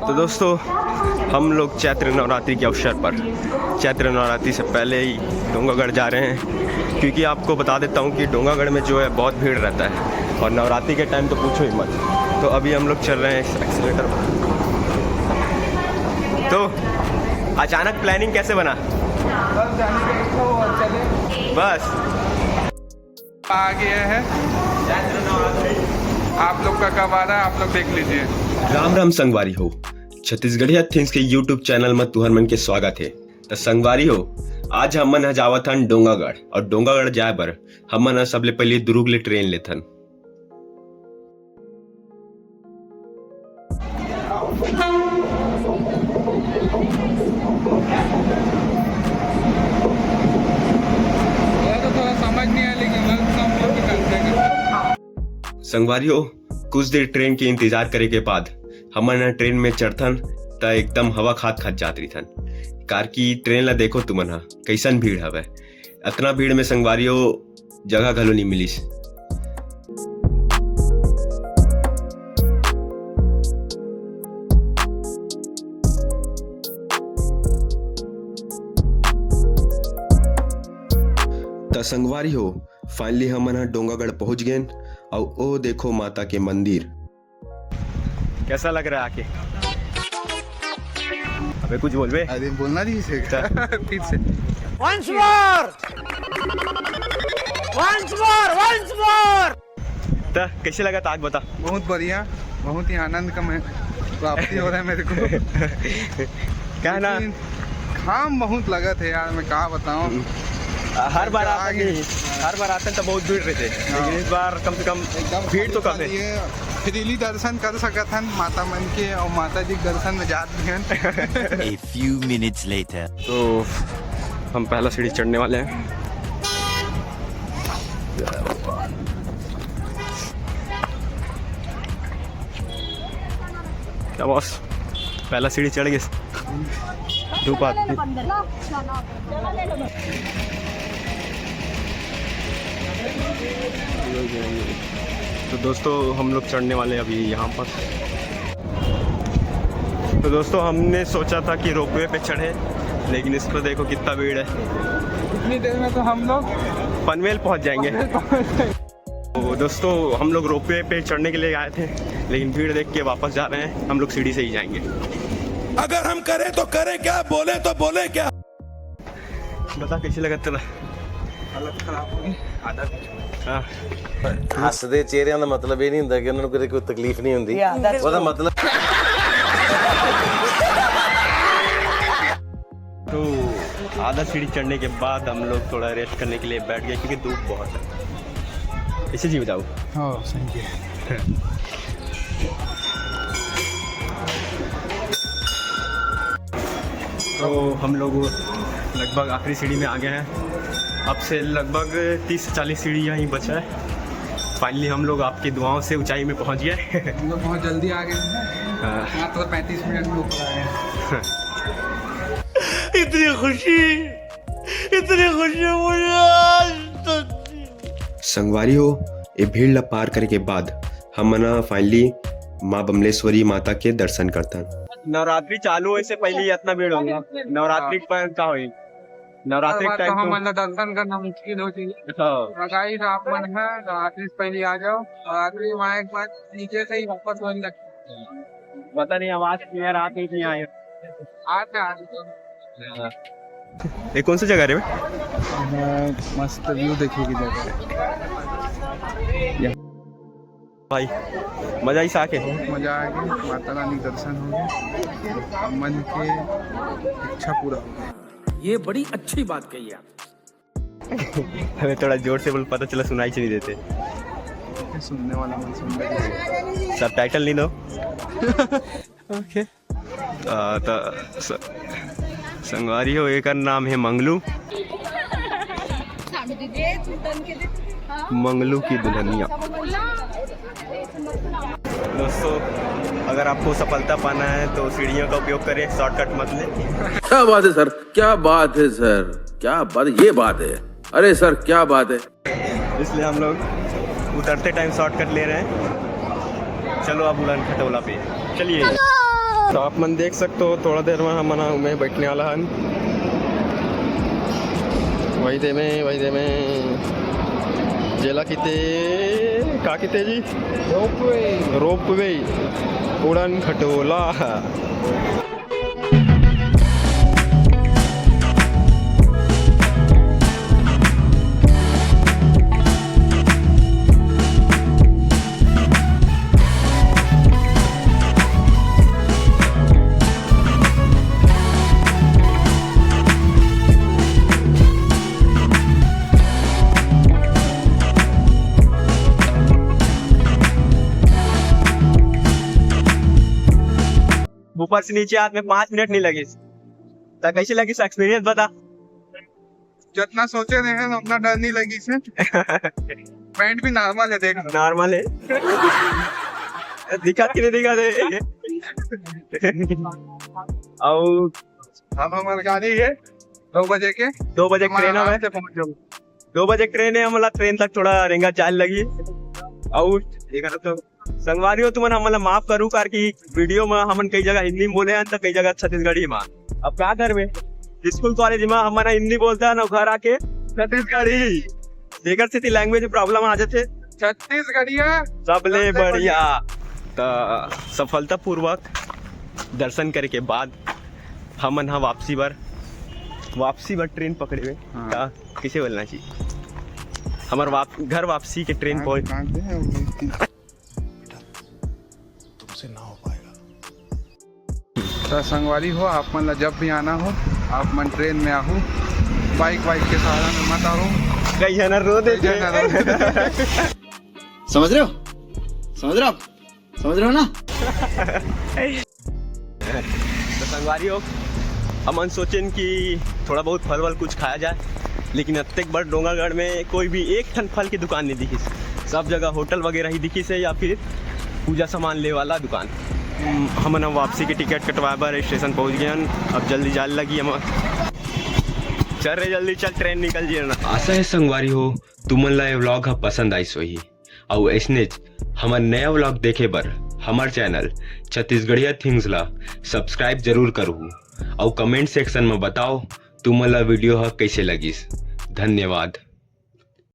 तो दोस्तों हम लोग चैत्र नवरात्रि के अवसर पर चैत्र नवरात्रि से पहले ही डोंगागढ़ जा रहे हैं, क्योंकि आपको बता देता हूँ कि डोंगागढ़ में जो है बहुत भीड़ रहता है और नवरात्रि के टाइम तो पूछो ही मत। तो अभी हम लोग चल रहे हैं इस एक्सीलेटर पर। तो अचानक प्लानिंग कैसे बना? बस जाने का इच्छा हो और चले। बस आ गया है चैत्र नवरात्रि। आप लोग का कब आ रहा है आप लोग देख लीजिए। राम राम संगवारी हो, छत्तीसगढ़िया थिंग्स के यूट्यूब चैनल में तुहर मन के स्वागत है। तो संगवारी हो, आज हमन ह जावत हन डोंगागढ़ और डोंगागढ़ जाए बर हमन ह सबले पहले दुर्ग ले ट्रेन लेथन। तो थोड़ा समझ नहीं आया लेकिन गलत काम लोग भी करते हैं। संगवारी हो, कुछ देर ट्रेन के इंतजार करे के बाद हमन ट्रेन में चढ़थन त एकदम हवा खात खात जात रही थन। कार की ट्रेन ला देखो तुमन हा कैसन भीड़ हवे। इतना भीड़ में संगवारी हो जगह घलो नहीं मिलिस। त संगवारी हो फाइनली हमन डोंगागढ़ पहुंच गए और ओ देखो माता के मंदिर। कैसा लग रहा है आके? अबे कुछ बोल बे। अरे बोलना नहीं इसे फिर से। Once more! Once more! Once more! त कैसे लगा ताक बता। बहुत बढ़िया, बहुत ही आनंद का मैं प्राप्ति हो रहा है मेरे को। क्या ना लेकिन काम बहुत लगा थे यार, मैं कहाँ बताऊँ। हर बार आते तो बहुत भीड़ रहते, लेकिन इस बार कम से कम भीड़ तो कम है। फ्रीली दर्शन कर सकत हन माता मन के और माता जी के दर्शन में जात भी हन। A few minutes later. तो हम पहला सीढ़ी चढ़ने वाले हैं। क्या बॉस, पहला सीढ़ी चढ़ गए। धूप आती। तो दोस्तों हम लोग चढ़ने वाले हैं अभी यहाँ पर। तो दोस्तों हमने सोचा था कि रोपवे पे चढ़े, लेकिन इस पर देखो कितना भीड़ है। इतनी देर में तो हम लोग पनवेल पहुँच जाएंगे। तो दोस्तों हम लोग रोपवे पे चढ़ने के लिए आए थे, लेकिन भीड़ देख के वापस जा रहे हैं। हम लोग सीढ़ी से ही जाएंगे। अगर हम करें तो करें क्या, बोले तो बोले क्या। बता कैसे लगा तेरा? हालत खराब हो गई। हाँ ਹੱਸਦੇ ਚਿਹਰਿਆਂ ਦਾ ਮਤਲਬ ਇਹ ਨਹੀਂ ਹੁੰਦਾ ਕਿ ਉਹਨਾਂ ਨੂੰ ਕਦੇ ਕੋਈ ਤਕਲੀਫ ਨਹੀਂ ਹੁੰਦੀ ਉਹਦਾ ਮਤਲਬ तो आधा सीढ़ी चढ़ने के बाद हम लोग थोड़ा रेस्ट करने के लिए बैठ गए, क्योंकि धूप बहुत है। इसे जी बताओ। हाँ सही है। तो हम लोग लगभग आखिरी सीढ़ी में आ गए हैं। अब से लगभग 30 से 40 सीढ़ी यहीं बचा है। फाइनली हम लोग आपकी दुआओं से ऊंचाई में पहुंच गए। हम लोग बहुत जल्दी आ गए हैं। हाँ। यहाँ तो 35 मिनट में ऊपर आए हैं। इतनी खुशी मुझे आज तक। संगवारी हो, ये भीड़ ला पार करे के बाद हम फाइनली माँ बमलेश्वरी माता के दर्शन करता। नवरात्रि चालू होने से पहले इतना भीड़ होगा। नवरात्रि पर क्या होगी? नवरात्रि के टाइम मतलब दर्शन करना मुश्किल हो चाहिए। गाइस आप मन है नवरात्रि से पहले आ जाओ। नवरात्रि में एक बार नीचे से ही वापस होने लगती। पता नहीं आवाज क्लियर आती नहीं आई। ये कौन सी जगह है? मस्त व्यू देखने की जगह भाई मजा ही साके। बहुत मजा आ गया। माता रानी दर्शन हो गए, मन के इच्छा पूरा हो गया। ये बड़ी अच्छी बात कही आप। हमें थोड़ा जोर से बोल, पता चला सुनाई नहीं देते। सुनने वाला मन सुन रहा। सब टाइटल नहीं दो। ओके। तो संगवारी हो, एक नाम है मंगलू। मंगलू की दुल्हनिया। दोस्तों अगर आपको सफलता पाना है तो सीढ़ियों का उपयोग करें, शॉर्टकट मत लें। क्या बात है सर, क्या बात है सर, क्या बात, ये बात है। अरे सर क्या बात है। इसलिए हम लोग उतरते टाइम शॉर्टकट ले रहे हैं। चलो अब उड़ान खटोला पे चलिए। तो आप मन देख सकते हो थोड़ा देर में हम में बैठने वाला हन वही में जेला किते का किते जी रोपवे उड़न खटोला ऊपर से नीचे हाथ में 5 मिनट नहीं लगे तो कैसे लगी एक्सपीरियंस बता जितना सोचे रहे हैं उतना डर नहीं लगी से पैंट भी नॉर्मल है देख नॉर्मल है दिखा कि नहीं दिखा दे और अब हमारी गाड़ी है 2 बजे के 2 बजे ट्रेन है से पहुंच जाओ 2 बजे ट्रेन है हमारा ट्रेन तक थोड़ा रेंगा चाल लगी और तो संगवारी हो तुमने हमला माफ करूँ कार की वीडियो में हमन कई जगह हिंदी में बोले हैं तो कई जगह छत्तीसगढ़ी में अब क्या घर में स्कूल कॉलेज में हमारा हिंदी बोलता है ना घर आके छत्तीसगढ़ी देकर से लैंग्वेज प्रॉब्लम आ जाते छत्तीसगढ़िया सबले बढ़िया तो सफलता पूर्वक दर्शन करे के बाद हमन हाँ वापसी बार ट्रेन पकड़े हुए किसे बोलना चाहिए हमार घर वापसी के ट्रेन पहुंच तुमसे ना हो पाएगा। तो संगवारी हो आप मन जब भी आना हो आप मन ट्रेन में आहू बाइक के सहारा में मत आओ कई जना रो दे समझ रहे हो ना तो संगवारी हो हमन सोचें कि थोड़ा बहुत फल वल कुछ खाया जाए लेकिन अब तक बड़ डोंगरगढ़ में कोई भी एक ठन फल की दुकान नहीं दिखी सब जगह होटल वगैरह ही दिखी से या फिर पूजा सामान ले वाला दुकान हमन वापसी की टिकट कटवाए बार स्टेशन पहुंच गए अब जल्दी जाल लगी हम चल रहे जल्दी चल ट्रेन निकल जी ना आशा है संगवारी हो तुमन ला व्लॉग हा पसंद आई सोही और ऐसने हमार नया व्लॉग देखे बर हमार चैनल छत्तीसगढ़िया थिंग्स ला सब्सक्राइब जरूर करू और कमेंट सेक्शन में बताओ तुमन ला वीडियो हा कैसे लगिस धन्यवाद।